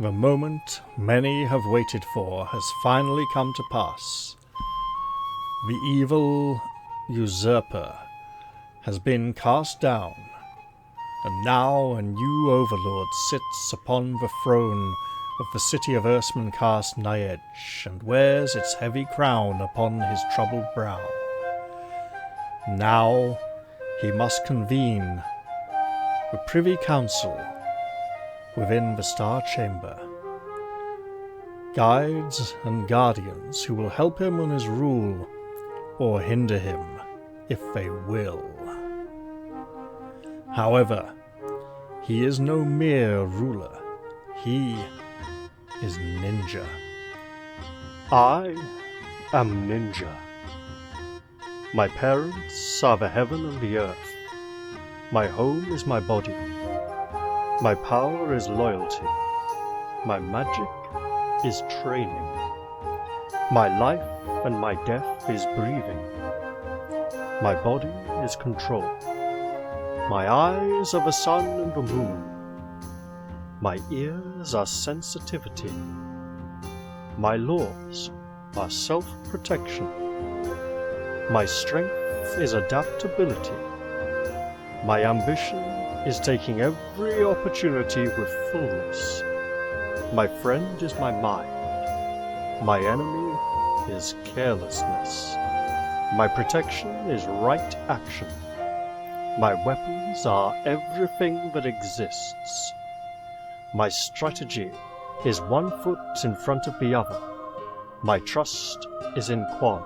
The moment many have waited for has finally come to pass. The evil Usurper has been cast down, and now a new Overlord sits upon the throne of the city of Irsmuncast Nyedge, and wears its heavy crown upon his troubled brow. Now he must convene the Privy Council within the Star Chamber. Guides and guardians who will help him on his rule, or hinder him if they will. However, he is no mere ruler. He is Ninja. I am Ninja. My parents are the heaven and the earth. My home is my body. My power is loyalty. My magic is training. My life and my death is breathing. My body is control. My eyes are the sun and the moon. My ears are sensitivity. My laws are self-protection. My strength is adaptability. My ambition is taking every opportunity with fullness. My friend is my mind. My enemy is carelessness. My protection is right action. My weapons are everything that exists. My strategy is one foot in front of the other. My trust is in Quan.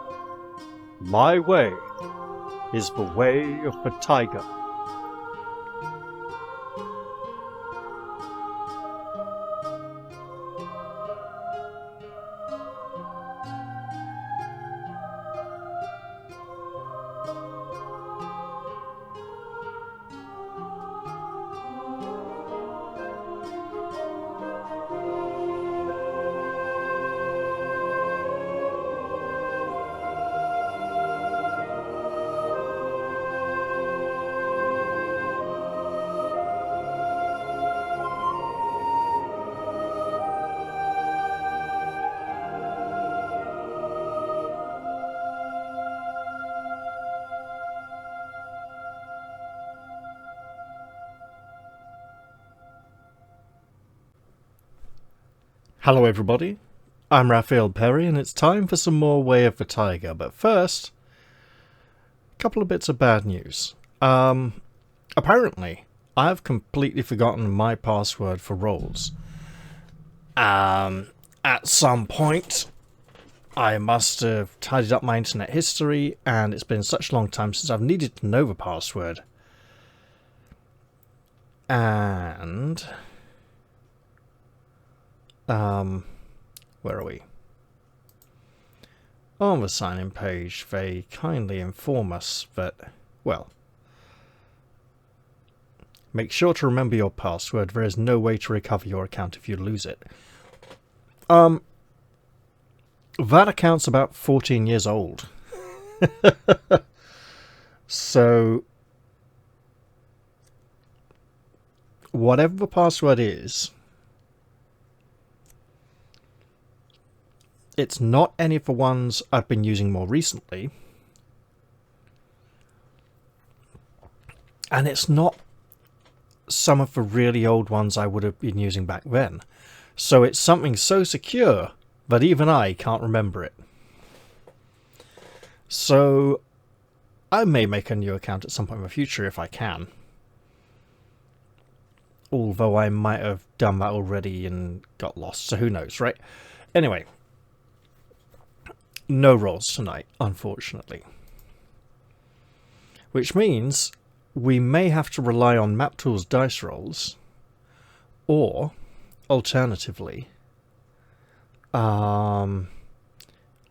My way is the way of the tiger. Hello everybody, I'm Raphael Perry and it's time for some more Way of the Tiger, but first, a couple of bits of bad news. Apparently, I've completely forgotten my password for rolls. At some point, I must have tidied up my internet history, and it's been such a long time since I've needed to know the password. And where are we? On the sign-in page, they kindly inform us that, well, make sure to remember your password. There is no way to recover your account if you lose it. That account's about 14 years old. So, whatever the password is, it's not any of the ones I've been using more recently. And it's not some of the really old ones I would have been using back then. So it's something so secure that even I can't remember it. So I may make a new account at some point in the future if I can. Although I might have done that already and got lost, so who knows, right? Anyway. No rolls tonight, unfortunately. Which means we may have to rely on MapTool's dice rolls, or, alternatively, I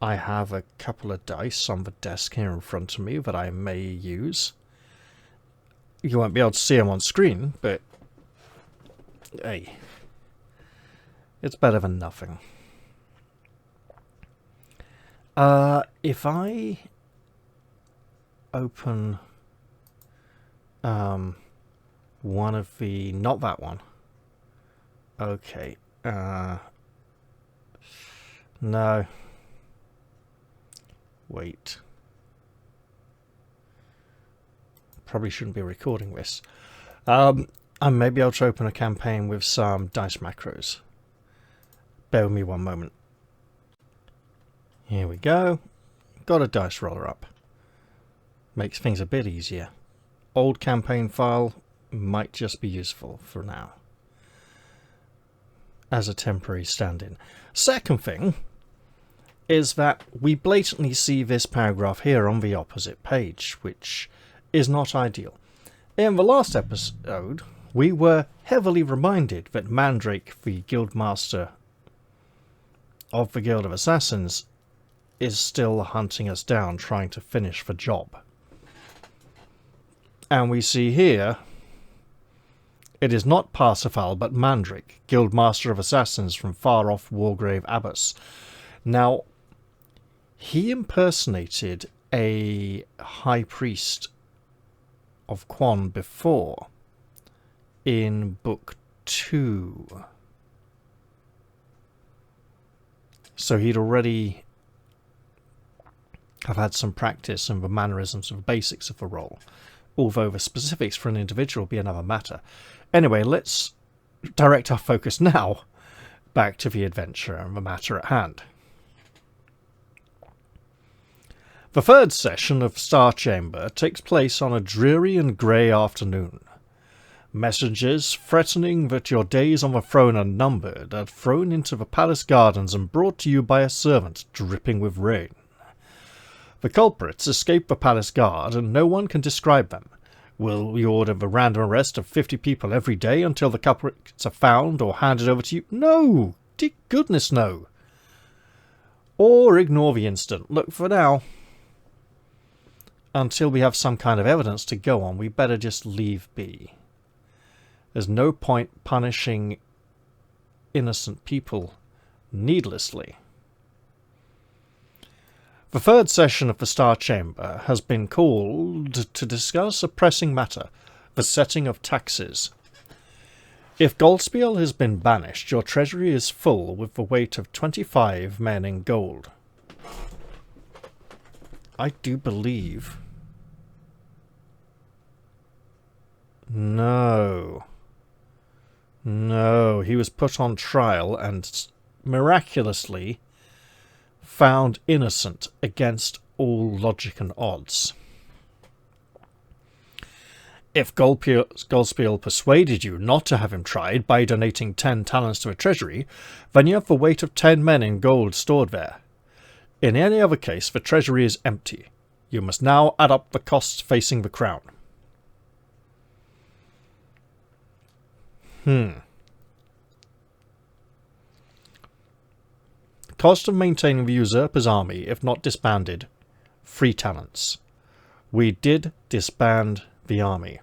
have a couple of dice on the desk here in front of me that I may use. You won't be able to see them on screen, but hey, it's better than nothing. If I open one of the... not that one. Okay. No. Wait. Probably shouldn't be recording this. And maybe I'll try to open a campaign with some dice macros. Bear with me one moment. Here we go. Got a dice roller up. Makes things a bit easier. Old campaign file might just be useful for now. As a temporary stand-in. Second thing is that we blatantly see this paragraph here on the opposite page, which is not ideal. In the last episode, we were heavily reminded that Mandrake, the Guildmaster of the Guild of Assassins, is still hunting us down, trying to finish the job. And we see here, it is not Parsifal, but Mandrake, Guildmaster of Assassins from far-off Wargrave Abbas. Now, he impersonated a high priest of Quan before in Book 2. So he'd already have had some practice in the mannerisms and the basics of the role, although the specifics for an individual will be another matter. Anyway, let's direct our focus now back to the adventure and the matter at hand. The third session of Star Chamber takes place on a dreary and grey afternoon. Messengers, threatening that your days on the throne are numbered, are thrown into the palace gardens and brought to you by a servant dripping with rain. The culprits escape the palace guard, and no one can describe them. Will we order the random arrest of 50 people every day until the culprits are found or handed over to you? No! Dear goodness, no! Or ignore the incident. Look, for now, until we have some kind of evidence to go on, we better just leave be. There's no point punishing innocent people needlessly. The third session of the Star Chamber has been called to discuss a pressing matter, the setting of taxes. If Goldspiel has been banished, your treasury is full with the weight of 25 men in gold. I do believe... No, he was put on trial and miraculously found innocent against all logic and odds. If Goldspiel persuaded you not to have him tried by donating 10 talents to a treasury, then you have the weight of 10 men in gold stored there. In any other case, the treasury is empty. You must now add up the costs facing the crown. The cost of maintaining the Usurper's army, if not disbanded, 3 talents. We did disband the army.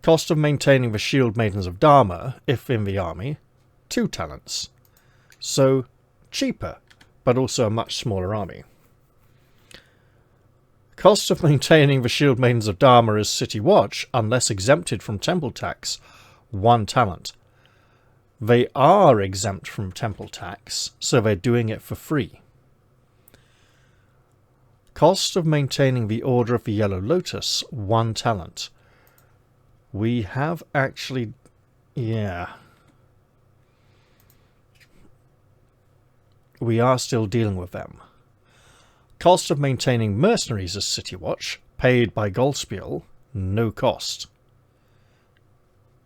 Cost of maintaining the Shield Maidens of Dharma, if in the army, 2 talents. So, cheaper, but also a much smaller army. Cost of maintaining the Shield Maidens of Dharma as City Watch, unless exempted from temple tax, 1 talent. They are exempt from temple tax, so they're doing it for free. Cost of maintaining the Order of the Yellow Lotus, 1 talent. We have actually... yeah. We are still dealing with them. Cost of maintaining mercenaries as City Watch, paid by Goldspiel, no cost.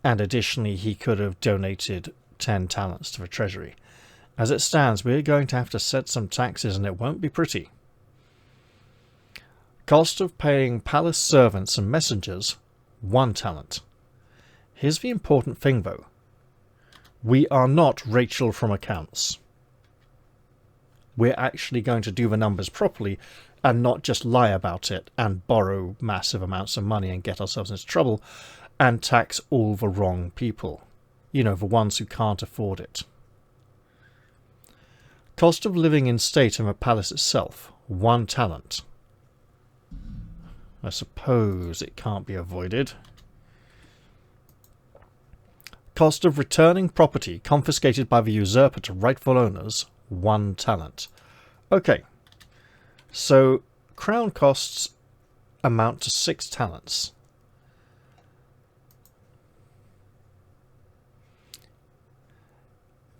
And additionally, he could have donated 10 talents to the treasury. As it stands, we're going to have to set some taxes, and it won't be pretty. Cost of paying palace servants and messengers, 1 talent. Here's the important thing, though. We are not Rachel from accounts. We're actually going to do the numbers properly and not just lie about it and borrow massive amounts of money and get ourselves into trouble and tax all the wrong people. You know, the ones who can't afford it. Cost of living in state in the palace itself, 1 talent. I suppose it can't be avoided. Cost of returning property confiscated by the usurper to rightful owners, 1 talent. Okay, so crown costs amount to 6 talents.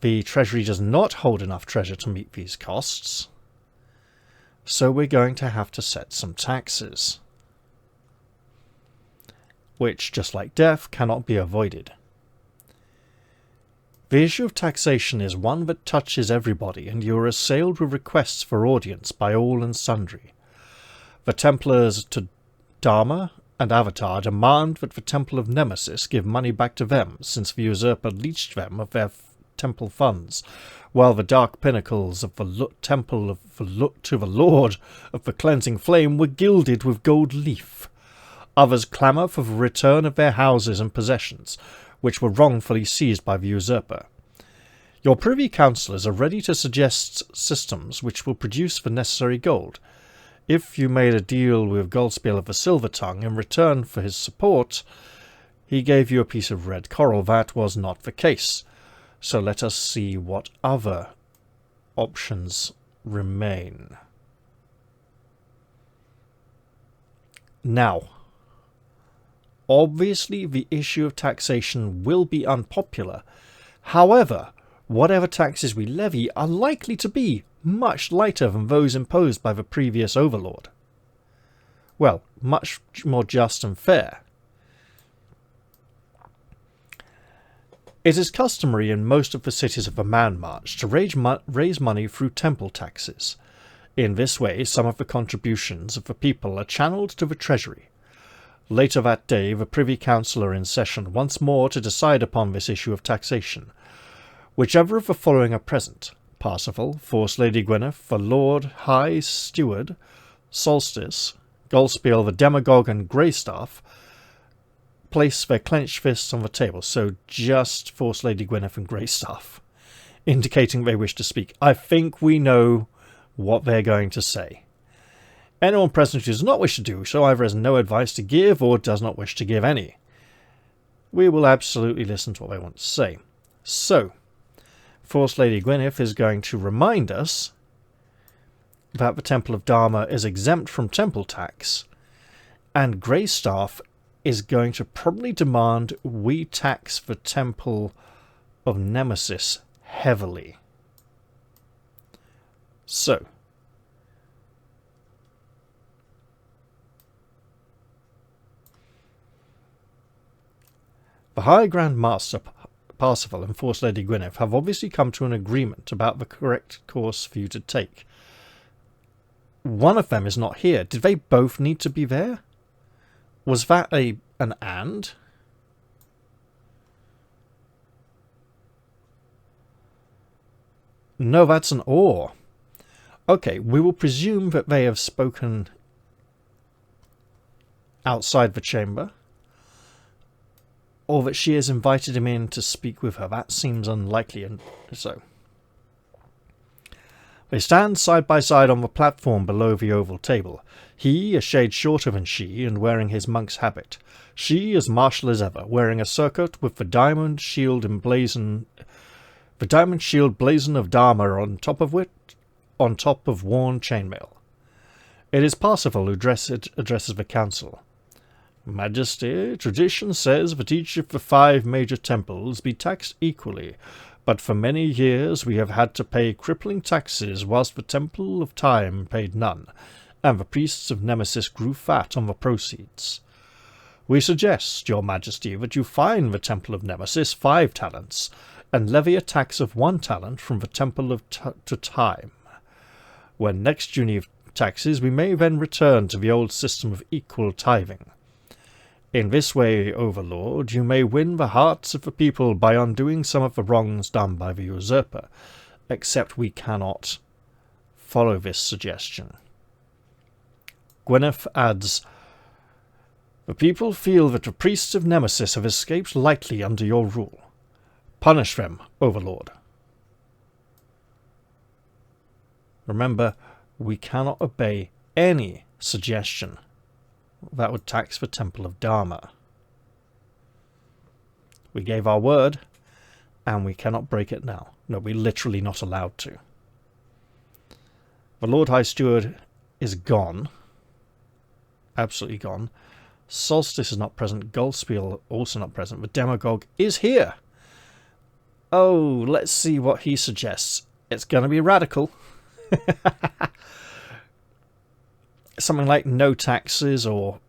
The treasury does not hold enough treasure to meet these costs, so we're going to have to set some taxes, which, just like death, cannot be avoided. The issue of taxation is one that touches everybody, and you are assailed with requests for audience by all and sundry. The Templars to Dharma and Avatar demand that the Temple of Nemesis give money back to them, since the usurper leached them of their temple funds, while the dark pinnacles of the temple of to the Lord of the Cleansing Flame were gilded with gold leaf. Others clamour for the return of their houses and possessions, which were wrongfully seized by the usurper. Your privy councillors are ready to suggest systems which will produce the necessary gold. If you made a deal with Goldspiel of the Silver Tongue in return for his support, he gave you a piece of red coral. That was not the case. So let us see what other options remain. Now, obviously the issue of taxation will be unpopular. However, whatever taxes we levy are likely to be much lighter than those imposed by the previous overlord. Well, much more just and fair. It is customary in most of the cities of the Man March to raise money through temple taxes. In this way, some of the contributions of the people are channeled to the treasury. Later that day, the Privy Council are in session once more to decide upon this issue of taxation. Whichever of the following are present: Parsifal, Force Lady Gwyneth, the Lord High Steward, Solstice, Goldspiel, the Demagogue, and Greystaff, place their clenched fists on the table. So just Force Lady Gwyneth and Greystaff, indicating they wish to speak. I think we know what they're going to say. Anyone present who does not wish to do so either has no advice to give or does not wish to give any. We will absolutely listen to what they want to say. So, Force Lady Gwyneth is going to remind us that the Temple of Dharma is exempt from temple tax, and Greystaff is going to probably demand we tax the Temple of Nemesis heavily. So, the High Grand Master Parsifal and Force Lady Gwyneth have obviously come to an agreement about the correct course for you to take. One of them is not here. Did they both need to be there? Was that an and? No, that's an or. Okay, we will presume that they have spoken outside the chamber, or that she has invited him in to speak with her. That seems unlikely, and so. They stand side by side on the platform below the oval table. He a shade shorter than she, and wearing his monk's habit. She as martial as ever, wearing a surcoat with the diamond shield blazon of Dharma on top of worn chainmail. It is Parsifal who addresses the council. Majesty, tradition says that each of the 5 major temples be taxed equally, but for many years we have had to pay crippling taxes whilst the Temple of Time paid none, and the priests of Nemesis grew fat on the proceeds. We suggest, your majesty, that you fine the Temple of Nemesis 5 talents, and levy a tax of 1 talent from the Temple of to Time. When next you need taxes, we may then return to the old system of equal tithing. In this way, Overlord, you may win the hearts of the people by undoing some of the wrongs done by the usurper, except we cannot follow this suggestion. Gwyneth adds, the people feel that the priests of Nemesis have escaped lightly under your rule. Punish them, Overlord. Remember, we cannot obey any suggestion that would tax the Temple of Dharma. We gave our word, and we cannot break it now. No, we're literally not allowed to. The Lord High Steward is gone. Absolutely gone. Solstice is not present. Goldspiel also not present. The Demagogue is here. Oh, let's see what he suggests. It's going to be radical. Something like no taxes or...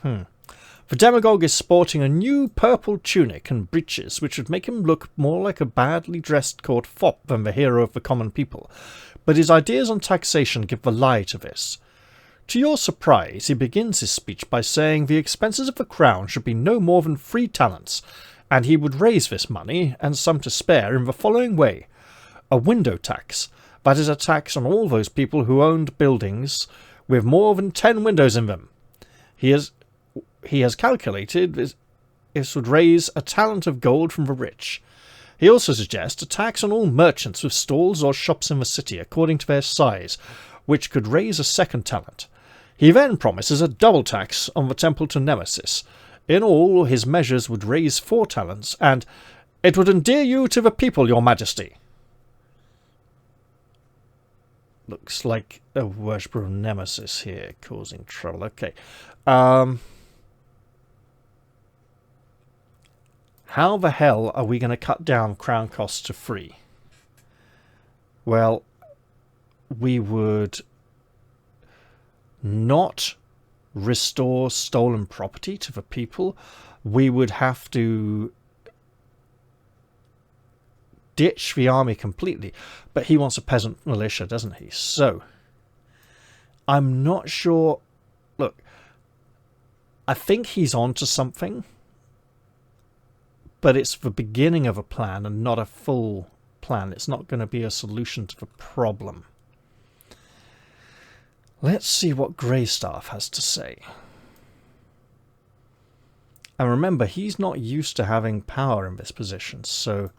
The Demagogue is sporting a new purple tunic and breeches, which would make him look more like a badly dressed court fop than the hero of the common people. But his ideas on taxation give the lie to this. To your surprise, he begins his speech by saying the expenses of the crown should be no more than 3 talents, and he would raise this money, and some to spare, in the following way. A window tax. That is a tax on all those people who owned buildings with more than 10 windows in them. He has calculated this would raise a talent of gold from the rich. He also suggests a tax on all merchants with stalls or shops in the city according to their size, which could raise a 2nd talent. He then promises a double tax on the temple to Nemesis. In all, his measures would raise 4 talents, and it would endear you to the people, your majesty. Looks like a worshipper of Nemesis here, causing trouble. Okay. How the hell are we going to cut down crown costs to 3? Well, we would not restore stolen property to the people. We would have to ditch the army completely. But he wants a peasant militia, doesn't he? So, I'm not sure. Look, I think he's on to something. But it's the beginning of a plan and not a full plan. It's not going to be a solution to the problem. Let's see what Greystaff has to say. And remember, he's not used to having power in this position, so...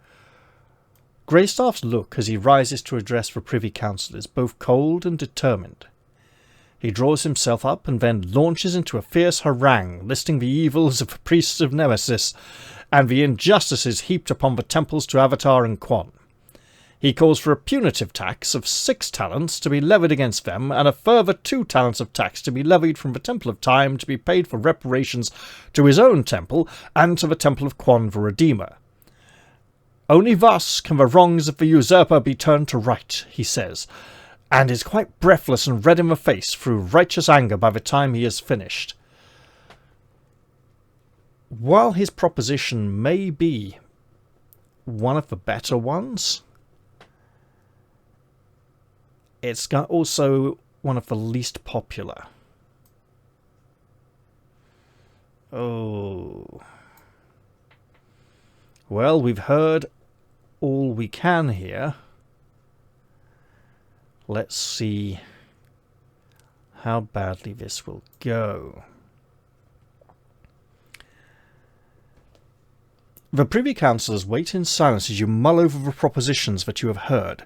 Greystaff's look as he rises to address the Privy Council is both cold and determined. He draws himself up and then launches into a fierce harangue, listing the evils of the priests of Nemesis and the injustices heaped upon the temples to Avatar and Quan. He calls for a punitive tax of 6 talents to be levied against them, and a further 2 talents of tax to be levied from the Temple of Time to be paid for reparations to his own temple and to the Temple of Quan the Redeemer. Only thus can the wrongs of the usurper be turned to right, he says, and is quite breathless and red in the face through righteous anger by the time he has finished. While his proposition may be one of the better ones, it's also one of the least popular. Oh. Well, we've heard all we can here. Let's see how badly this will go. The Privy Councillors wait in silence as you mull over the propositions that you have heard.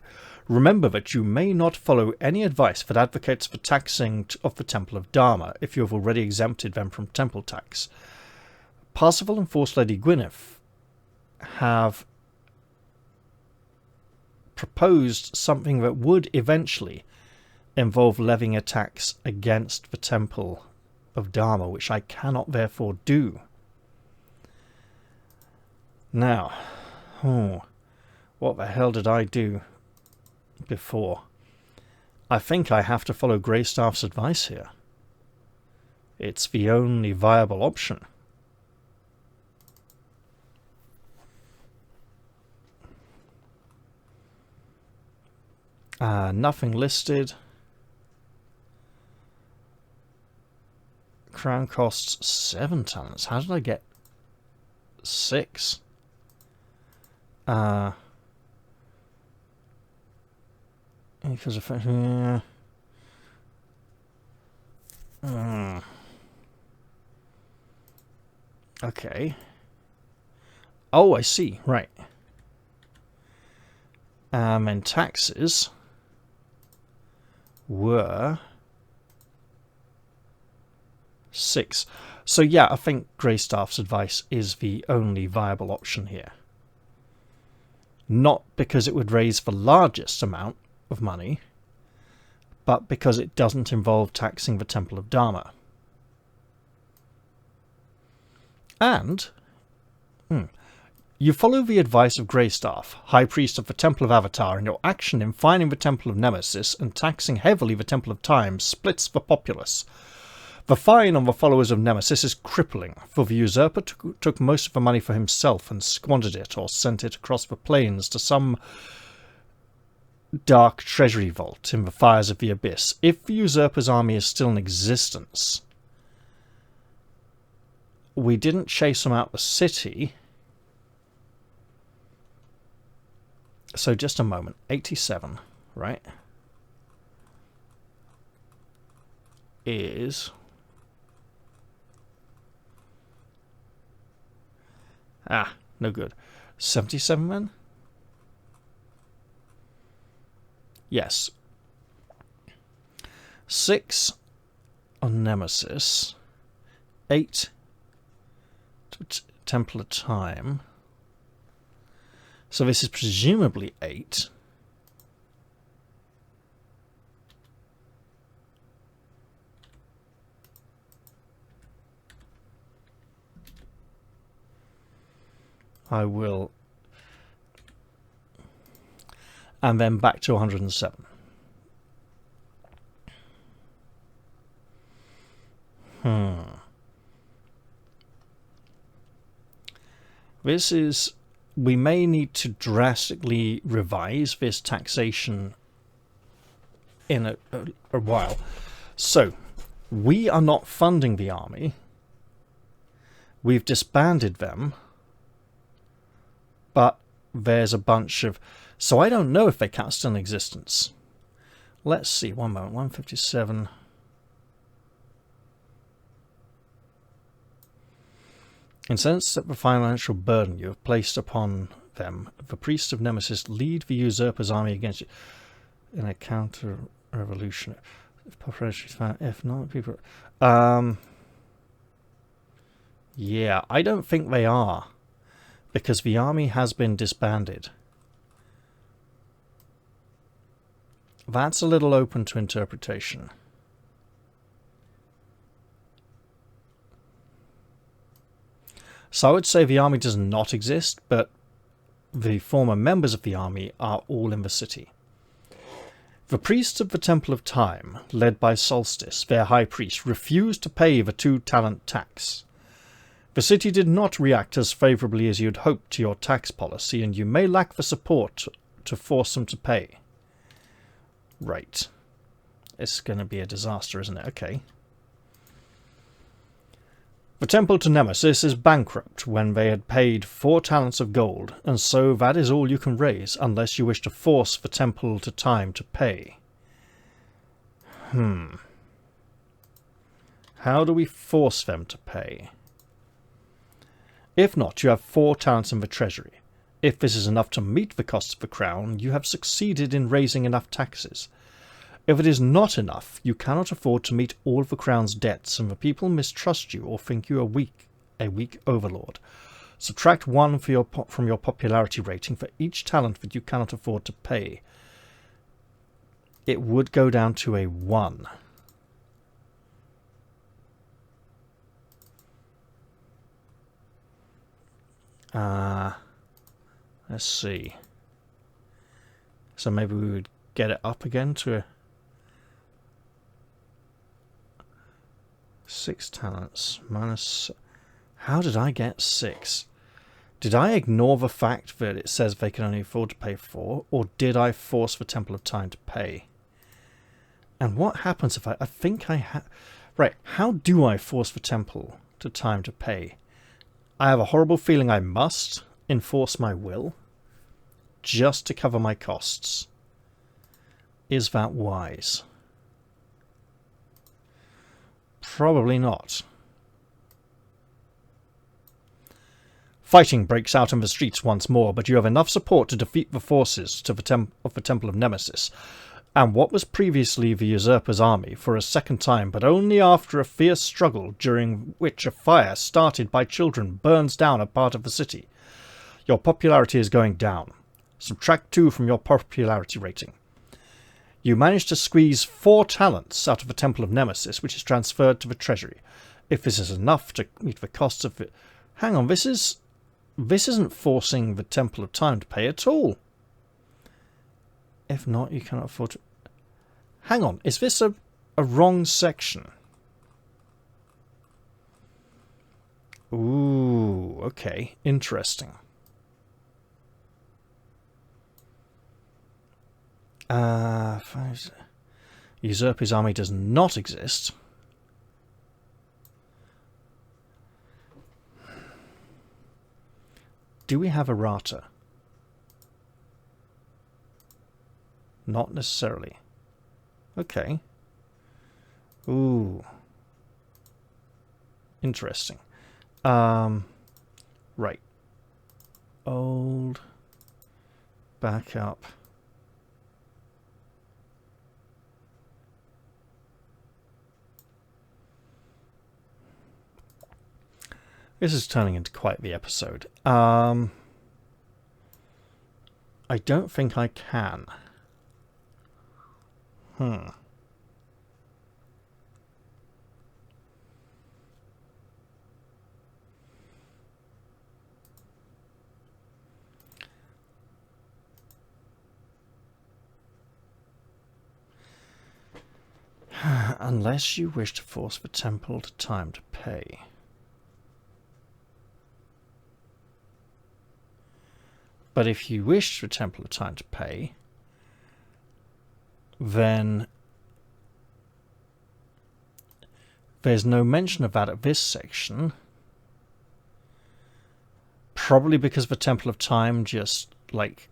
Remember that you may not follow any advice that advocates the taxing of the Temple of Dharma if you have already exempted them from temple tax. Parsifal and Force Lady Gwyneth have proposed something that would eventually involve levying a tax against the Temple of Dharma, which I cannot therefore do. Now, what the hell did I do before? I think I have to follow Greystaff's advice here. It's the only viable option. Nothing listed. Crown costs 7 talents. How did I get 6? Because of okay. Oh, I see. Right. And taxes were 6. So yeah, I think Greystaff's advice is the only viable option here. Not because it would raise the largest amount of money, but because it doesn't involve taxing the Temple of Dharma. And you follow the advice of Greystaff, High Priest of the Temple of Avatar, and your action in finding the Temple of Nemesis and taxing heavily the Temple of Time splits the populace. The fine on the followers of Nemesis is crippling, for the Usurper took most of the money for himself and squandered it or sent it across the plains to some dark treasury vault in the fires of the abyss. If the Usurper's army is still in existence, we didn't chase them out the city. So just a moment. 87, right? Is... no good. 77 men? Yes. 6 on Nemesis. 8 to Temple of Time. So this is presumably 8. I will... And then back to 107. This is... We may need to drastically revise this taxation in a while. So, we are not funding the army. We've disbanded them. But there's a bunch of... So I don't know if they can't still in existence. Let's see, one moment, 157... Incense that the financial burden you have placed upon them, the priest of Nemesis lead the Usurper's army against you in a counter-revolution. If not, people... yeah, I don't think they are, because the army has been disbanded. That's a little open to interpretation. So I would say the army does not exist, but the former members of the army are all in the city. The priests of the Temple of Time, led by Solstice, their high priest, refused to pay the 2-talent tax. The city did not react as favourably as you'd hoped to your tax policy, and you may lack the support to force them to pay. Right. It's going to be a disaster, isn't it? Okay. The temple to Nemesis is bankrupt when they had paid 4 talents of gold, and so that is all you can raise, unless you wish to force the temple to Time to pay. How do we force them to pay? If not, you have 4 talents in the treasury. If this is enough to meet the cost of the crown, you have succeeded in raising enough taxes. If it is not enough, you cannot afford to meet all of the crown's debts, and the people mistrust you or think you are a weak overlord. Subtract 1 from your popularity rating for each talent that you cannot afford to pay. It would go down to a 1. Let's see. So maybe we would get it up again to a 6 talents minus... How did I get 6? Did I ignore the fact that it says they can only afford to pay 4? Or did I force the Temple of Time to pay? And what happens if I think I have... Right, how do I force the Temple to Time to pay? I have a horrible feeling I must enforce my will just to cover my costs. Is that wise? Probably not. Fighting breaks out in the streets once more, but you have enough support to defeat the forces of the Temple of Nemesis. and what was previously the Usurper's army for a second time, but only after a fierce struggle during which a fire started by children burns down a part of the city. Your popularity is going down. Subtract 2 from your popularity rating. You managed to squeeze 4 talents out of the Temple of Nemesis, which is transferred to the treasury. If this is enough to meet the costs of it... Hang on, this isn't forcing the Temple of Time to pay at all. If not, you cannot afford to... Hang on, is this a wrong section? Ooh, okay, interesting. Usurper's army does not exist. Do we have errata? Not necessarily. Okay. Ooh. Interesting. Right. Old. Back up. This is turning into quite the episode. I don't think I can. Unless you wish to force the Temple to Time to pay. But if you wish the Temple of Time to pay, then there's no mention of that at this section. Probably because the Temple of Time just, like,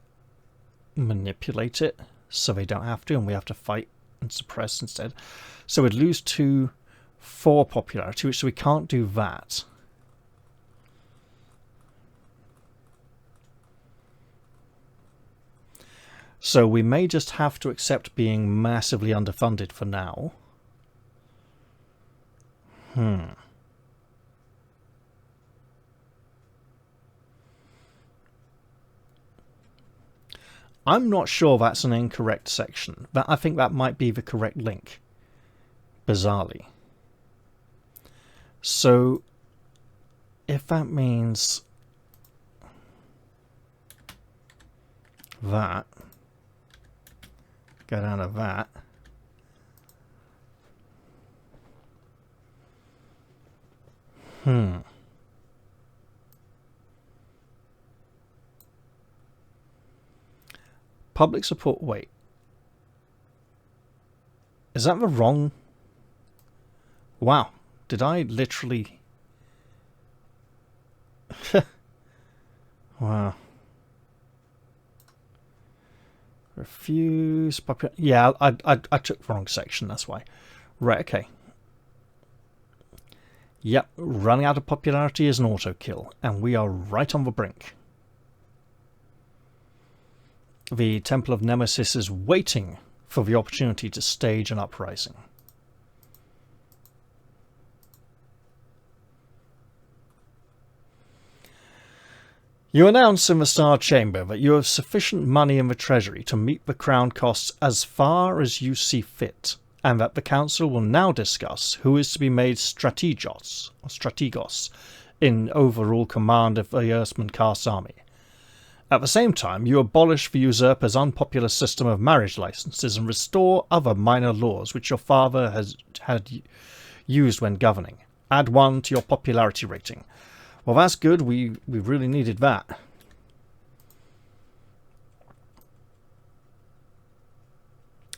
manipulate it so they don't have to, and we have to fight and suppress instead. So we'd lose 2 for popularity, so we can't do that. So we may just have to accept being massively underfunded for now. I'm not sure that's an incorrect section. I think that might be the correct link. Bizarrely. So, if that means that, go down to that. Public support, wait. Is that the wrong... Wow, did I literally... Wow. Refuse... Yeah, I took the wrong section, that's why. Right, okay. Yep, running out of popularity is an auto-kill, and we are right on the brink. The Temple of Nemesis is waiting for the opportunity to stage an uprising. You announce in the Star Chamber that you have sufficient money in the treasury to meet the crown costs as far as you see fit, and that the council will now discuss who is to be made strategos in overall command of the Irsmuncast army. At the same time, you abolish the Usurper's unpopular system of marriage licenses and restore other minor laws which your father had used when governing. Add 1 to your popularity rating. Well, that's good. We really needed that.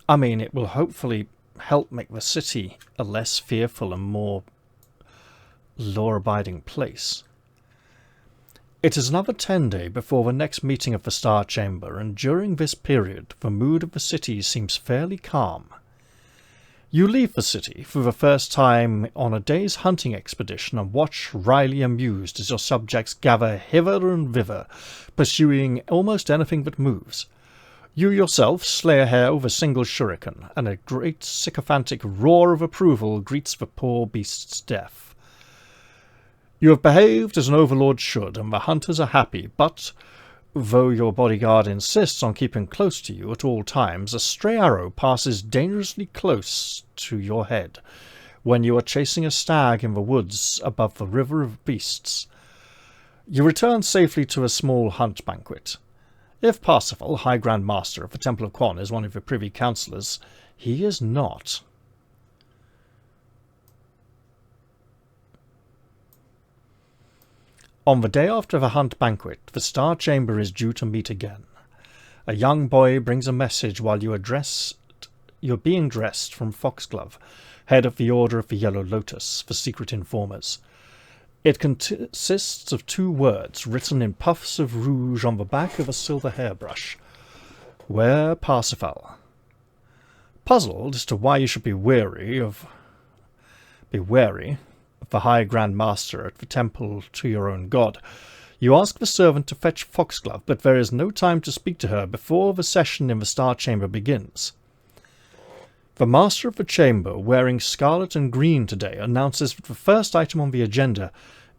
I mean, it will hopefully help make the city a less fearful and more law-abiding place. It is another 10-day before the next meeting of the Star Chamber, and during this period the mood of the city seems fairly calm. You leave the city for the first time on a day's hunting expedition and watch wryly amused as your subjects gather hither and thither, pursuing almost anything that moves. You yourself slay a hare with a single shuriken, and a great sycophantic roar of approval greets the poor beast's death. You have behaved as an overlord should, and the hunters are happy, but though your bodyguard insists on keeping close to you at all times, a stray arrow passes dangerously close to your head when you are chasing a stag in the woods above the river of beasts. You return safely to a small hunt banquet. If Parsifal, High Grand Master of the Temple of Quan, is one of your privy councillors, he is not. On the day after the hunt banquet, the Star Chamber is due to meet again. A young boy brings a message while you're being dressed from Foxglove, head of the Order of the Yellow Lotus, for secret informers. It consists of 2 words written in puffs of rouge on the back of a silver hairbrush. Where Parsifal? Puzzled as to why you should be wary of the High Grand Master at the temple to your own god, you ask the servant to fetch Foxglove, but there is no time to speak to her before the session in the Star Chamber begins. The Master of the Chamber, wearing scarlet and green today, announces that the first item on the agenda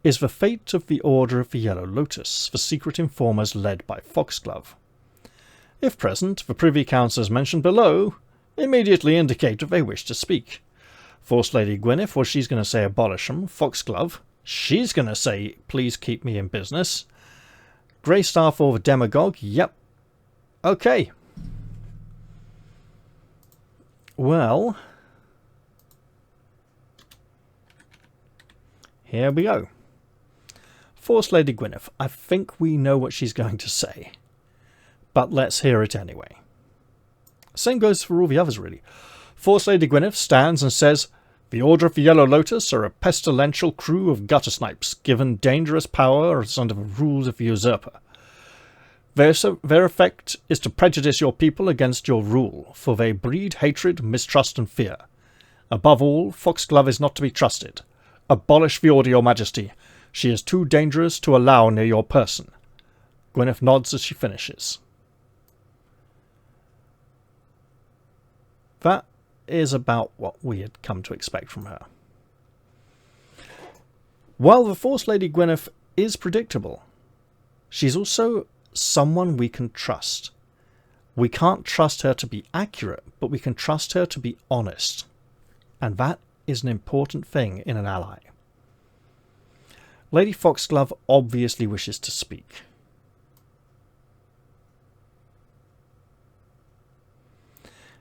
is the fate of the Order of the Yellow Lotus, the secret informers led by Foxglove. If present, the Privy Councillors mentioned below immediately indicate that they wish to speak. Force Lady Gwyneth, well, she's going to say abolish 'em. Foxglove, she's going to say please keep me in business. Greystaff or the Demagogue, yep. Okay. Well, here we go. Force Lady Gwyneth, I think we know what she's going to say, but let's hear it anyway. Same goes for all the others, really. Force Lady Gwyneth stands and says, the Order of the Yellow Lotus are a pestilential crew of gutter snipes, given dangerous powers under the rules of the Usurper. Their effect is to prejudice your people against your rule, for they breed hatred, mistrust, and fear. Above all, Foxglove is not to be trusted. Abolish the Order, your Majesty. She is too dangerous to allow near your person. Gwyneth nods as she finishes. That is about what we had come to expect from her. While the Force Lady Gwyneth is predictable, she's also someone we can trust. We can't trust her to be accurate, but we can trust her to be honest. And that is an important thing in an ally. Lady Foxglove obviously wishes to speak.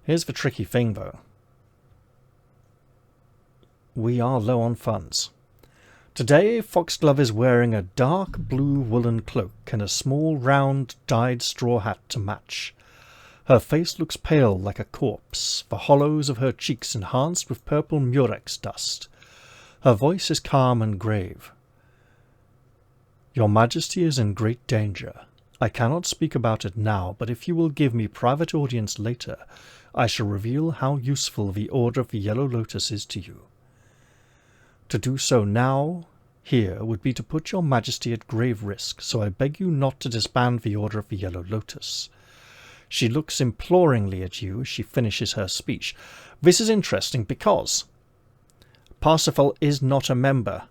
Here's the tricky thing, though. We are low on funds. Today, Foxglove is wearing a dark blue woolen cloak and a small round dyed straw hat to match. Her face looks pale like a corpse, the hollows of her cheeks enhanced with purple murex dust. Her voice is calm and grave. Your Majesty is in great danger. I cannot speak about it now, but if you will give me private audience later, I shall reveal how useful the Order of the Yellow Lotus is to you. To do so now, here, would be to put your Majesty at grave risk, so I beg you not to disband the Order of the Yellow Lotus. She looks imploringly at you as she finishes her speech. This is interesting because Parsifal is not a member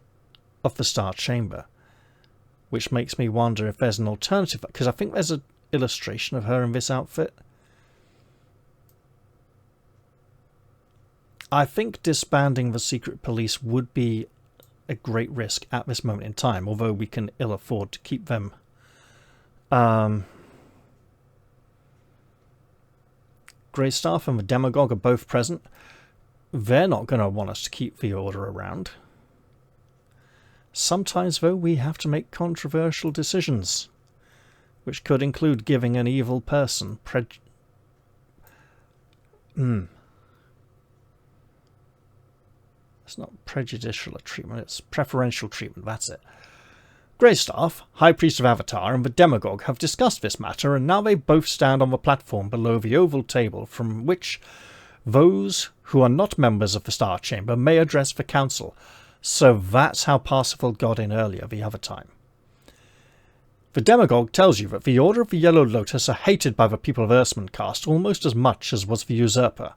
of the Star Chamber, which makes me wonder if there's an alternative, because I think there's an illustration of her in this outfit. I think disbanding the secret police would be a great risk at this moment in time, although we can ill afford to keep them. Greystaff and the Demagogue are both present. They're not going to want us to keep the Order around. Sometimes, though, we have to make controversial decisions, which could include giving an evil person It's not prejudicial treatment, it's preferential treatment, that's it. Greystaff, High Priest of Avatar, and the Demagogue have discussed this matter, and now they both stand on the platform below the oval table from which those who are not members of the Star Chamber may address the Council. So that's how Parsifal got in earlier the other time. The demagogue tells you that the Order of the Yellow Lotus are hated by the people of Irsmuncast almost as much as was the Usurper.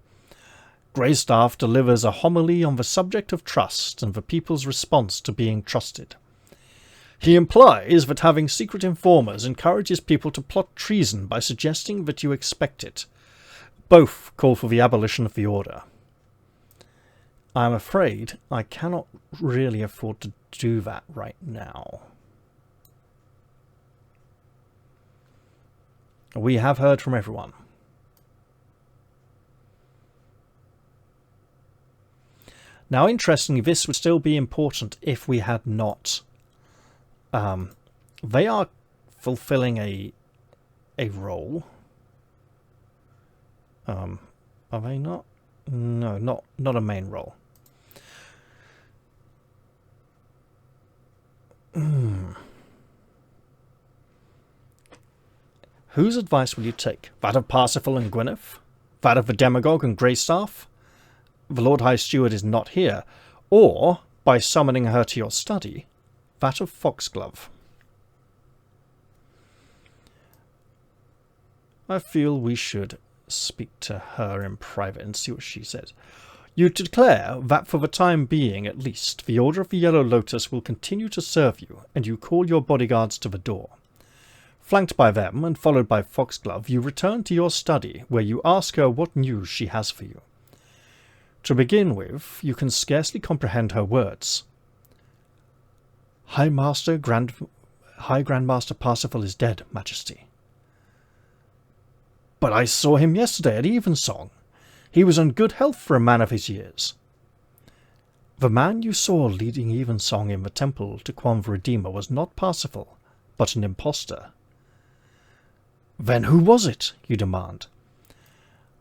Greystaff delivers a homily on the subject of trust and the people's response to being trusted. He implies that having secret informers encourages people to plot treason by suggesting that you expect it. Both call for the abolition of the Order. I am afraid I cannot really afford to do that right now. We have heard from everyone. Now, interestingly, this would still be important if we had not. They are fulfilling a role. Are they not? No, not a main role. Whose advice will you take? That of Parsifal and Gwyneth? That of the Demagogue and Greystaff? The Lord High Steward is not here. Or, by summoning her to your study, that of Foxglove. I feel we should speak to her in private and see what she says. You declare that for the time being, at least, the Order of the Yellow Lotus will continue to serve you, and you call your bodyguards to the door. Flanked by them and followed by Foxglove, you return to your study, where you ask her what news she has for you. To begin with, you can scarcely comprehend her words. High Grandmaster Parsifal is dead, Majesty. But I saw him yesterday at Evensong. He was in good health for a man of his years. The man you saw leading Evensong in the temple to Quan the Redeemer was not Parsifal, but an impostor. Then who was it, you demand?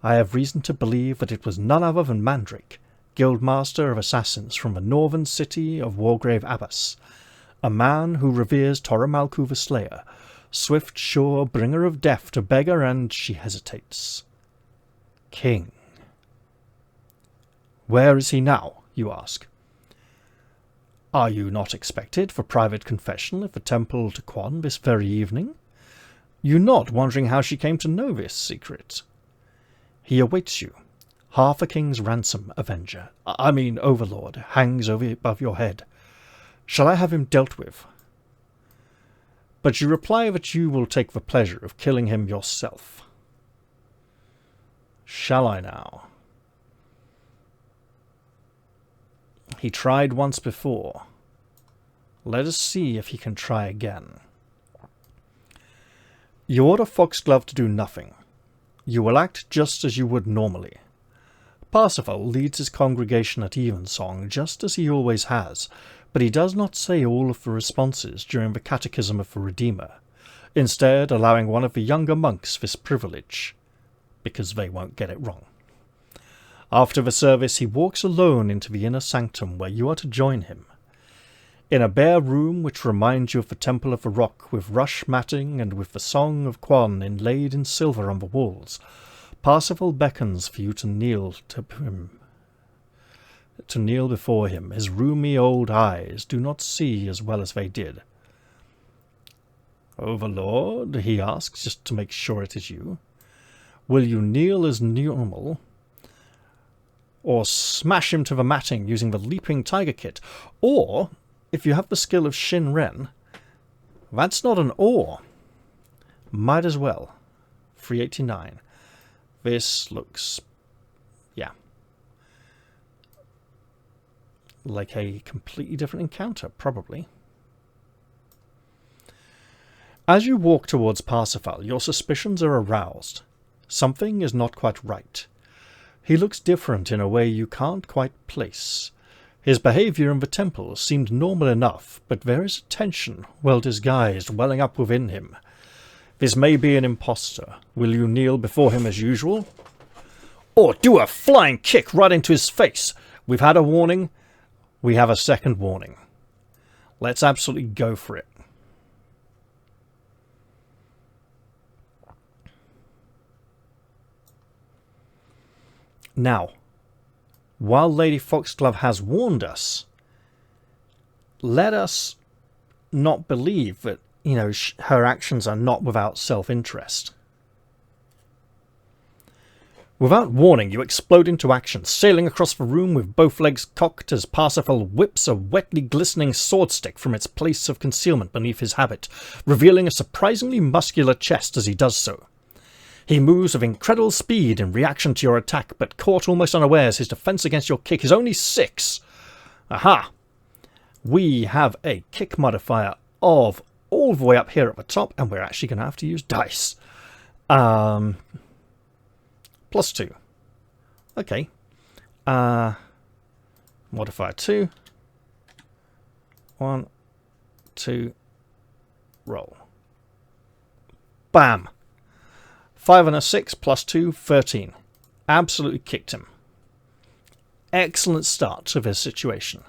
I have reason to believe that it was none other than Mandrake, Guildmaster of Assassins from the northern city of Wargrave Abbas, a man who reveres Torrimalku the Slayer, swift sure bringer of death to beggar, and she hesitates. King. Where is he now, you ask? Are you not expected for private confession at the temple to Quan this very evening? You nod, wondering how she came to know this secret. He awaits you. Half a king's ransom, Avenger, Overlord, hangs above your head. Shall I have him dealt with? But you reply that you will take the pleasure of killing him yourself. Shall I now? He tried once before. Let us see if he can try again. You order Foxglove to do nothing. You will act just as you would normally. Parsifal leads his congregation at evensong just as he always has, but he does not say all of the responses during the Catechism of the Redeemer, instead allowing one of the younger monks this privilege, because they won't get it wrong. After the service, he walks alone into the inner sanctum where you are to join him. In a bare room which reminds you of the Temple of the Rock, with rush matting and with the Song of Quan inlaid in silver on the walls, Parsifal beckons for you to kneel before him. His rheumy old eyes do not see as well as they did. Overlord, he asks, just to make sure it is you, will you kneel as normal, or smash him to the matting using the leaping tiger kit, or, if you have the skill of Shin Ren, that's not an or. Might as well. 389. This looks, like a completely different encounter, probably. As you walk towards Parsifal, your suspicions are aroused. Something is not quite right. He looks different in a way you can't quite place. His behaviour in the temple seemed normal enough, but there is a tension, well disguised, welling up within him. This may be an impostor. Will you kneel before him as usual? Or do a flying kick right into his face? We've had a warning. We have a second warning. Let's absolutely go for it. Now, while Lady Foxglove has warned us, let us not believe that, her actions are not without self-interest. Without warning, you explode into action, sailing across the room with both legs cocked as Parsifal whips a wetly glistening sword stick from its place of concealment beneath his habit, revealing a surprisingly muscular chest as he does so. He moves with incredible speed in reaction to your attack, but caught almost unawares, his defense against your kick is only 6. Aha! We have a kick modifier of all the way up here at the top, and we're actually going to have to use dice. +2. Okay. Modifier 2. 1, 2, roll. Bam! 5 and a 6 +2, 13. Absolutely kicked him. Excellent start to this situation.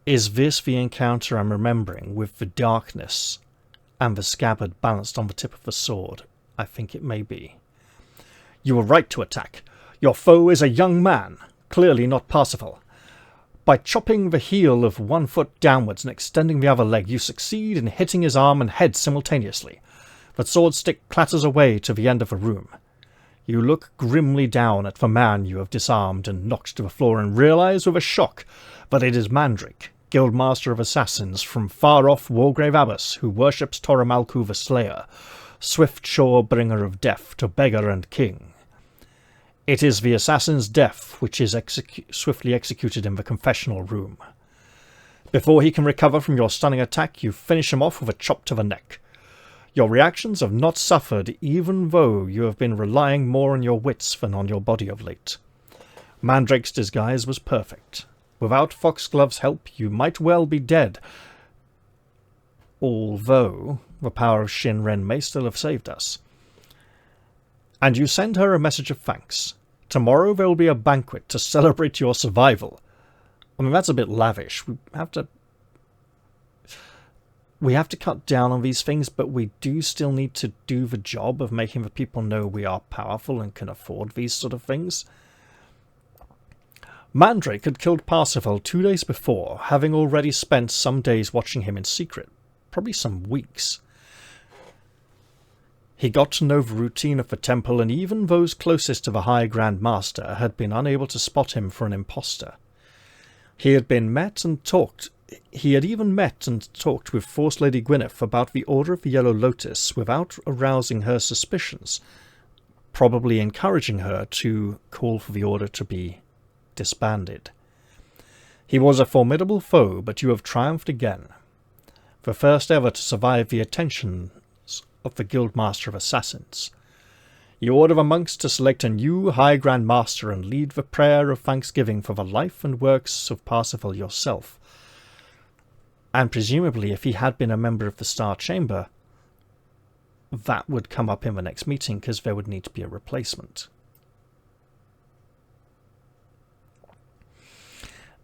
Is this the encounter I'm remembering with the darkness and the scabbard balanced on the tip of the sword? I think it may be. You were right to attack. Your foe is a young man, clearly not Parsifal. By chopping the heel of one foot downwards and extending the other leg, you succeed in hitting his arm and head simultaneously. The sword stick clatters away to the end of the room. You look grimly down at the man you have disarmed and knocked to the floor and realize with a shock that it is Mandrake, Guildmaster of Assassins from far-off Wargrave Abbas, who worships Toramalku the Slayer, swift shore bringer of death to beggar and king. It is the assassin's death which is swiftly executed in the confessional room. Before he can recover from your stunning attack, you finish him off with a chop to the neck. Your reactions have not suffered, even though you have been relying more on your wits than on your body of late. Mandrake's disguise was perfect. Without Foxglove's help, you might well be dead, although the power of Shinren may still have saved us. And you send her a message of thanks. Tomorrow there will be a banquet to celebrate your survival. I mean, that's a bit lavish. We have to cut down on these things, but we do still need to do the job of making the people know we are powerful and can afford these sort of things. Mandrake had killed Parsifal 2 days before, having already spent some days watching him in secret, probably some weeks. He got to know the routine of the temple, and even those closest to the High Grand Master had been unable to spot him for an impostor. He had even met and talked with Force Lady Gwyneth about the Order of the Yellow Lotus without arousing her suspicions, probably encouraging her to call for the order to be disbanded. He was a formidable foe, but you have triumphed again. The first ever to survive the attentions of the Guildmaster of Assassins. You order the monks to select a new High Grand Master and lead the prayer of thanksgiving for the life and works of Parsifal yourself. And presumably, if he had been a member of the Star Chamber, that would come up in the next meeting, because there would need to be a replacement.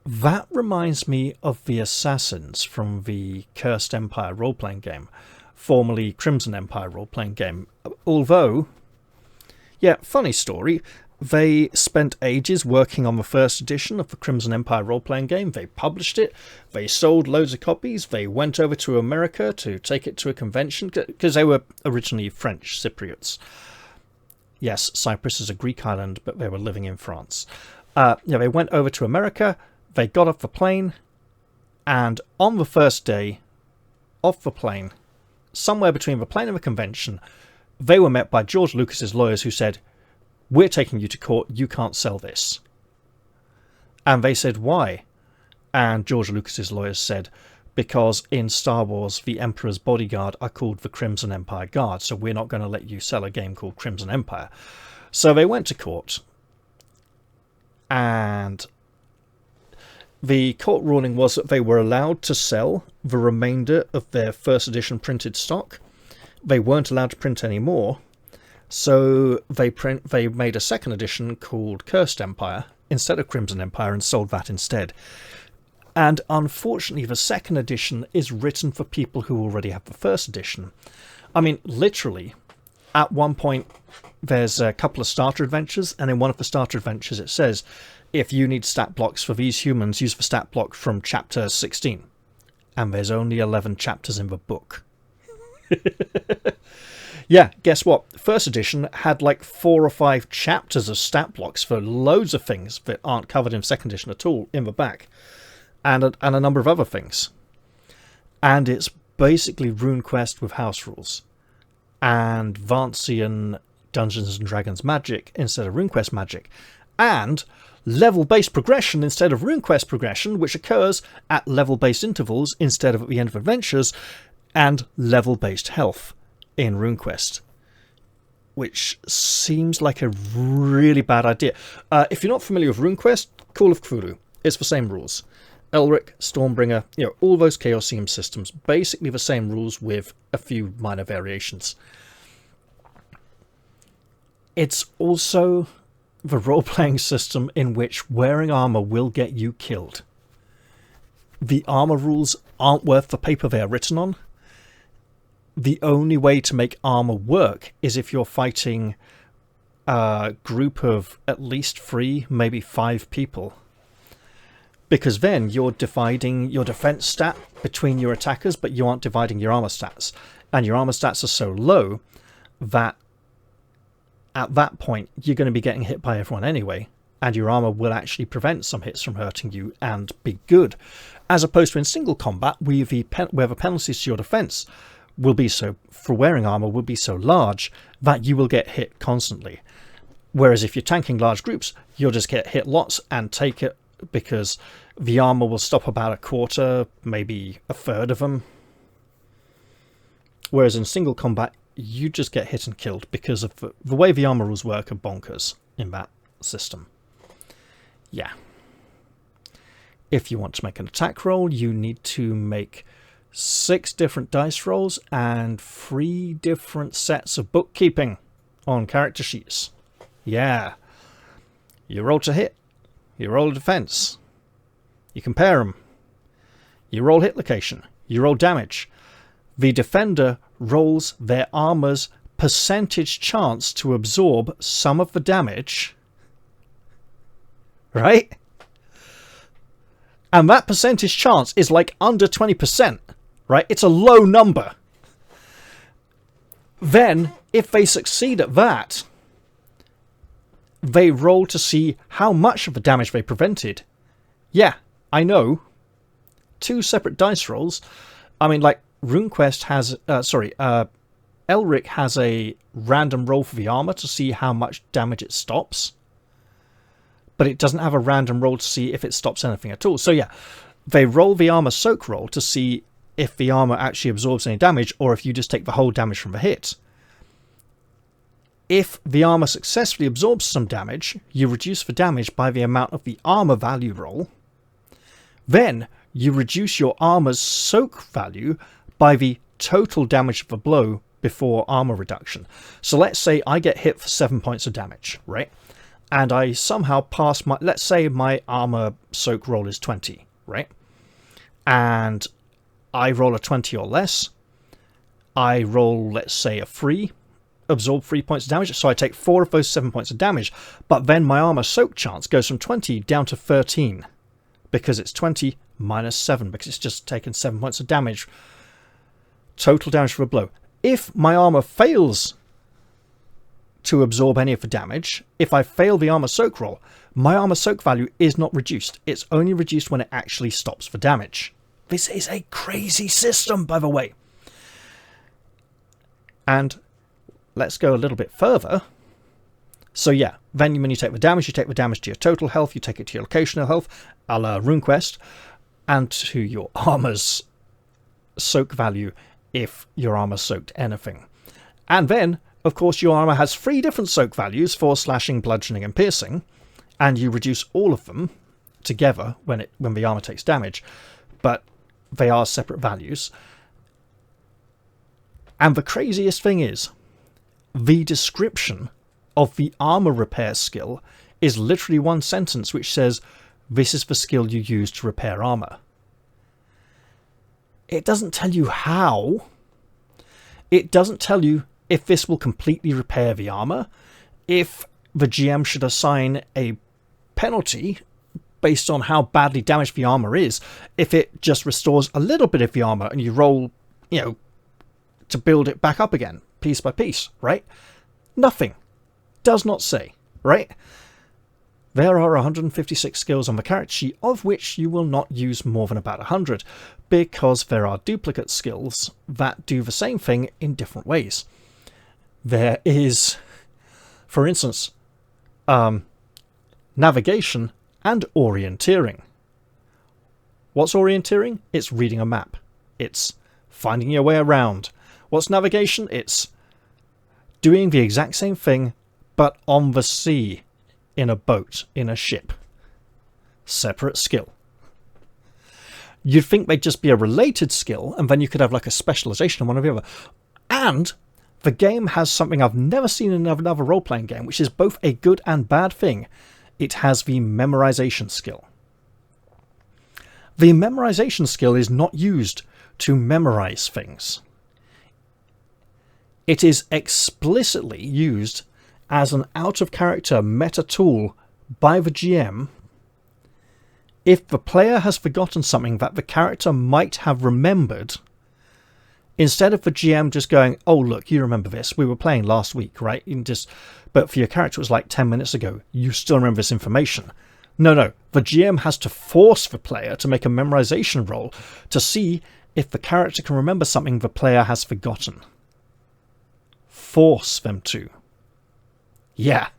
That reminds me of the Assassins from the Cursed Empire role-playing game, formerly Crimson Empire role-playing game. Although, yeah, funny story, they spent ages working on the first edition of the Crimson Empire role-playing game. They published it, they sold loads of copies, they went over to America to take it to a convention, because they were originally French Cypriots. Yes, Cyprus is a Greek island, but they were living in France. They went over to America, they got off the plane, and on the first day off the plane, somewhere between the plane and the convention, they were met by George Lucas's lawyers who said, "We're taking you to court, you can't sell this." And they said, "Why?" And George Lucas's lawyers said, "Because in Star Wars, the Emperor's bodyguard are called the Crimson Empire Guard, so we're not going to let you sell a game called Crimson Empire." So they went to court, and the court ruling was that they were allowed to sell the remainder of their first edition printed stock. They weren't allowed to print any more, so they made a second edition called Cursed Empire instead of Crimson Empire and sold that instead. And unfortunately, the second edition is written for people who already have the first edition. I mean, literally, at one point, there's a couple of starter adventures, and in one of the starter adventures it says, if you need stat blocks for these humans, use the stat block from chapter 16. and there's only 11 chapters in the book. Yeah, guess what? First edition had like 4 or 5 chapters of stat blocks for loads of things that aren't covered in second edition at all in the back, and a number of other things. And it's basically RuneQuest with house rules and Vancian Dungeons and Dragons magic instead of RuneQuest magic, and level-based progression instead of RuneQuest progression, which occurs at level-based intervals instead of at the end of adventures, and level-based health in RuneQuest, which seems like a really bad idea. If you're not familiar with RuneQuest, Call of Cthulhu, it's the same rules. Elric, Stormbringer, all those Chaosium systems, basically the same rules with a few minor variations. It's also the role-playing system in which wearing armor will get you killed. The armor rules aren't worth the paper they're written on. The only way to make armor work is if you're fighting a group of at least 3, maybe 5 people. Because then you're dividing your defense stat between your attackers, but you aren't dividing your armor stats. And your armor stats are so low that at that point you're going to be getting hit by everyone anyway, and your armor will actually prevent some hits from hurting you and be good. As opposed to in single combat, where the penalties to your defense will be for wearing armor will be so large that you will get hit constantly. Whereas if you're tanking large groups, you'll just get hit lots and take it, because the armor will stop about a quarter, maybe a third of them. Whereas in single combat, you just get hit and killed because of the way the armor rules work are bonkers in that system. Yeah. If you want to make an attack roll, you need to make 6 different dice rolls and 3 different sets of bookkeeping on character sheets. Yeah. You roll to hit. You roll a defense. You compare them. You roll hit location. You roll damage. The defender rolls their armor's percentage chance to absorb some of the damage. Right? And that percentage chance is like under 20%. Right? It's a low number. Then, if they succeed at that, they roll to see how much of the damage they prevented. Yeah, I know. 2 separate dice rolls. I mean, like, RuneQuest has... Elric has a random roll for the armor to see how much damage it stops. But it doesn't have a random roll to see if it stops anything at all. So yeah, they roll the armor soak roll to see if the armor actually absorbs any damage, or if you just take the whole damage from the hit. If the armor successfully absorbs some damage, you reduce the damage by the amount of the armor value roll. Then you reduce your armor's soak value by the total damage of the blow before armor reduction. So let's say I get hit for 7 points of damage, right? And I somehow pass my... Let's say my armor soak roll is 20, right? And I roll a 20 or less. I roll, let's say, a 3. Absorb 3 points of damage. So I take 4 of those 7 points of damage. But then my armor soak chance goes from 20 down to 13. Because it's 20 minus 7. Because it's just taken 7 points of damage. Total damage for a blow. If my armor fails to absorb any of the damage, if I fail the armor soak roll, my armor soak value is not reduced. It's only reduced when it actually stops the damage. This is a crazy system, by the way. And let's go a little bit further. So yeah, then when you take the damage to your total health, you take it to your locational health, a la RuneQuest, and to your armor's soak value if your armor soaked anything. And then, of course, your armor has 3 different soak values for slashing, bludgeoning, and piercing, and you reduce all of them together when the armor takes damage, but they are separate values. And the craziest thing is, the description of the armor repair skill is literally one sentence which says, "This is the skill you use to repair armor." It doesn't tell you how. It doesn't tell you if this will completely repair the armor, if the GM should assign a penalty based on how badly damaged the armor is, if it just restores a little bit of the armor and you roll, to build it back up again, piece by piece, right? Nothing. Does not say, right? There are 156 skills on the character sheet, of which you will not use more than about 100, because there are duplicate skills that do the same thing in different ways. There is, for instance, navigation and orienteering. What's orienteering? It's reading a map. It's finding your way around. What's navigation? It's doing the exact same thing, but on the sea, in a boat, in a ship. Separate skill. You'd think they'd just be a related skill, and then you could have like a specialization in one or the other. And the game has something I've never seen in another role-playing game, which is both a good and bad thing. It has the memorization skill. The memorization skill is not used to memorize things. It is explicitly used as an out-of-character meta tool by the GM if the player has forgotten something that the character might have remembered. Instead of the GM just going, oh look, you remember this, we were playing last week, right? But for your character it was like 10 minutes ago, you still remember this information. No, the GM has to force the player to make a memorization roll to see if the character can remember something the player has forgotten. Force them to. Yeah.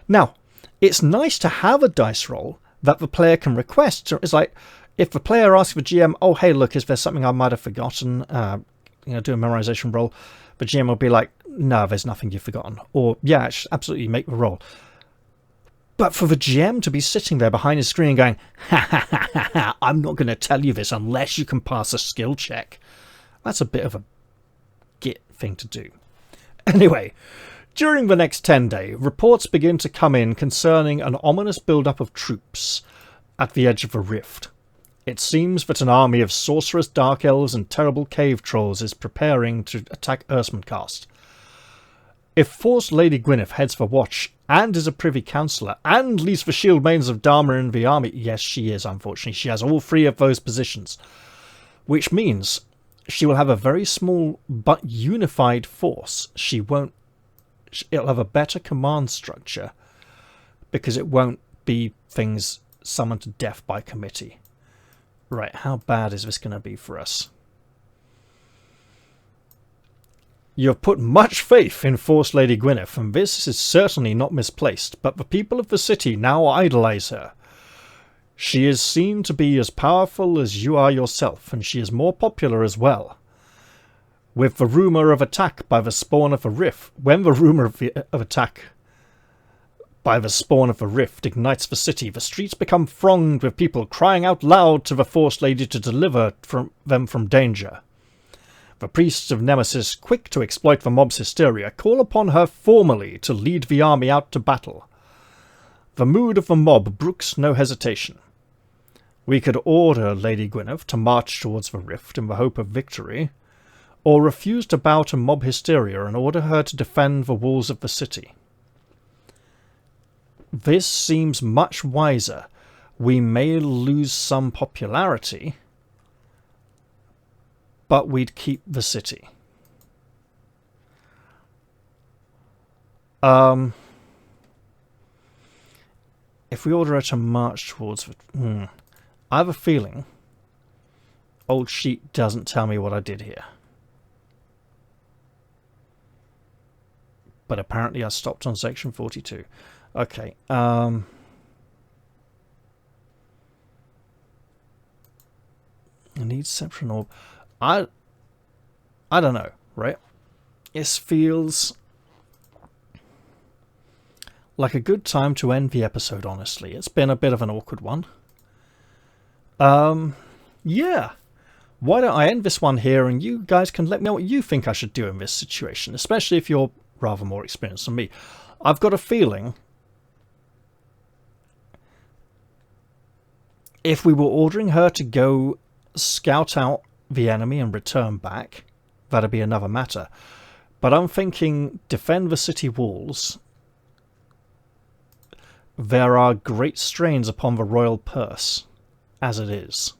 Now, it's nice to have a dice roll that the player can request. It's like, if the player asks the GM, oh, hey, look, is there something I might have forgotten? Do a memorization roll. The GM will be like, no, there's nothing you've forgotten. Or, yeah, absolutely, make the roll. But for the GM to be sitting there behind his screen going, ha, I'm not going to tell you this unless you can pass a skill check. That's a bit of a git thing to do. Anyway, during the next 10 days, reports begin to come in concerning an ominous build-up of troops at the edge of a rift. It seems that an army of sorcerous dark elves and terrible cave trolls is preparing to attack Irsmuncast. If Forced Lady Gwyneth heads for watch and is a privy councillor and leads the shield maidens of Dharma in the army, yes she is unfortunately, she has all three of those positions, which means she will have a very small but unified force. It'll have a better command structure because it won't be things summoned to death by committee. Right, how bad is this going to be for us? You have put much faith in Forced Lady Gwyneth, and this is certainly not misplaced, but the people of the city now idolize her. She is seen to be as powerful as you are yourself, and she is more popular as well. With the rumour of attack by the spawn of a rift, when the rumour of attack by the spawn of a rift ignites the city, the streets become thronged with people crying out loud to the Forced Lady to deliver them from danger. The priests of Nemesis, quick to exploit the mob's hysteria, call upon her formally to lead the army out to battle. The mood of the mob brooks no hesitation. We could order Lady Gwyneth to march towards the rift in the hope of victory, or refuse to bow to mob hysteria and order her to defend the walls of the city. This seems much wiser. We may lose some popularity, but we'd keep the city. If we order her to march towards the... I have a feeling old sheet doesn't tell me what I did here. But apparently I stopped on section 42. Okay. I need Scepter and Orb. I don't know, right? This feels like a good time to end the episode, honestly. It's been a bit of an awkward one. Yeah. Why don't I end this one here and you guys can let me know what you think I should do in this situation, especially if you're rather more experienced than me. I've got a feeling if we were ordering her to go scout out the enemy and return back, that'd be another matter. But I'm thinking defend the city walls, there are great strains upon the royal purse, as it is.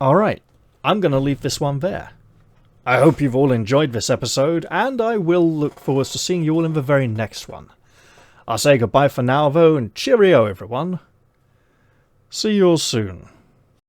Alright, I'm going to leave this one there. I hope you've all enjoyed this episode, and I will look forward to seeing you all in the very next one. I'll say goodbye for now, though, and cheerio, everyone. See you all soon.